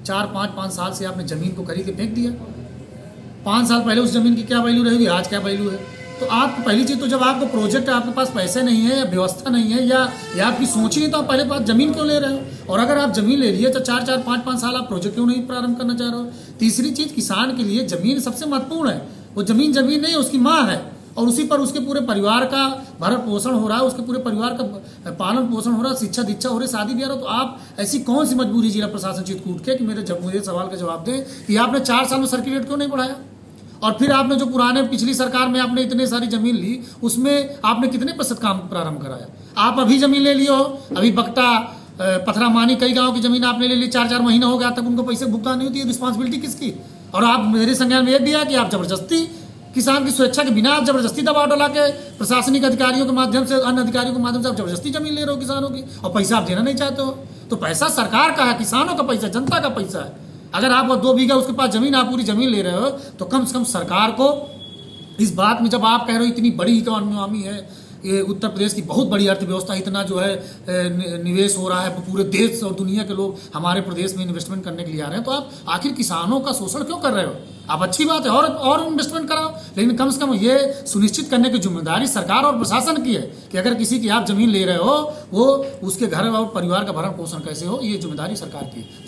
4-5 साल से आपने ज़मीन को खरीद के फेंक दिया। 5 साल पहले उस ज़मीन की क्या वैल्यू रहेगी, आज क्या वैल्यू है। तो आप पहली चीज़ तो जब आपको प्रोजेक्ट, आपके पास पैसे नहीं है या व्यवस्था नहीं है या आपकी सोच ही नहीं, तो आप पहले बात ज़मीन क्यों ले रहे हो। और अगर आप ज़मीन ले लिए तो 4-4, 5-5 साल आप प्रोजेक्ट क्यों नहीं प्रारंभ करना चाह रहे हो। तीसरी चीज़, किसान के लिए ज़मीन सबसे महत्वपूर्ण है। वो ज़मीन नहीं, उसकी माँ है और उसी पर उसके पूरे परिवार का भरण पोषण हो रहा है, उसके पूरे परिवार का पालन पोषण हो रहा है, शिक्षा दीक्षा हो रही, शादी ब्याह हो। तो आप ऐसी कौन सी मजबूरी जिला प्रशासन चित्रकूट के कि मुझे सवाल का जवाब दें कि आपने 4 साल में सर्किट रेट क्यों नहीं बढ़ाया। और फिर आपने जो पुराने पिछली सरकार में आपने इतने सारी जमीन ली, उसमें आपने कितने प्रतिशत काम प्रारंभ कराया। आप अभी जमीन ले लिए हो, अभी बकटा पथरामानी कई गाँव की जमीन आपने ले ली, 4-4 महीना हो गया तक उनको पैसे भुगतान नहीं होती है। रिस्पॉन्सिबिलिटी किसकी। और आप मेरे संज्ञान में यह दिया कि आप जबरदस्ती किसान की स्वेच्छा के बिना आप जबरदस्ती दबाव डाला के प्रशासनिक अधिकारियों के माध्यम से, अन्य अधिकारियों के माध्यम से आप जबरदस्ती जमीन ले रहे हो किसानों की, और पैसा आप देना नहीं चाहते हो। तो पैसा सरकार का है, किसानों का पैसा, जनता का पैसा है। अगर आप 2 बीघा उसके पास जमीन, आप पूरी जमीन ले रहे हो, तो कम से कम सरकार को इस बात में, जब आप कह रहे हो इतनी बड़ी इकोनॉमी है, ये उत्तर प्रदेश की बहुत बड़ी अर्थव्यवस्था, इतना जो है निवेश हो रहा है, पूरे देश और दुनिया के लोग हमारे प्रदेश में इन्वेस्टमेंट करने के लिए आ रहे हैं, तो आप आखिर किसानों का शोषण क्यों कर रहे हो। आप अच्छी बात है और इन्वेस्टमेंट कराओ, लेकिन कम से कम ये सुनिश्चित करने की जिम्मेदारी सरकार और प्रशासन की है कि अगर किसी की आप जमीन ले रहे हो, वो उसके घर और परिवार का भरण पोषण कैसे हो, ये जिम्मेदारी सरकार की है।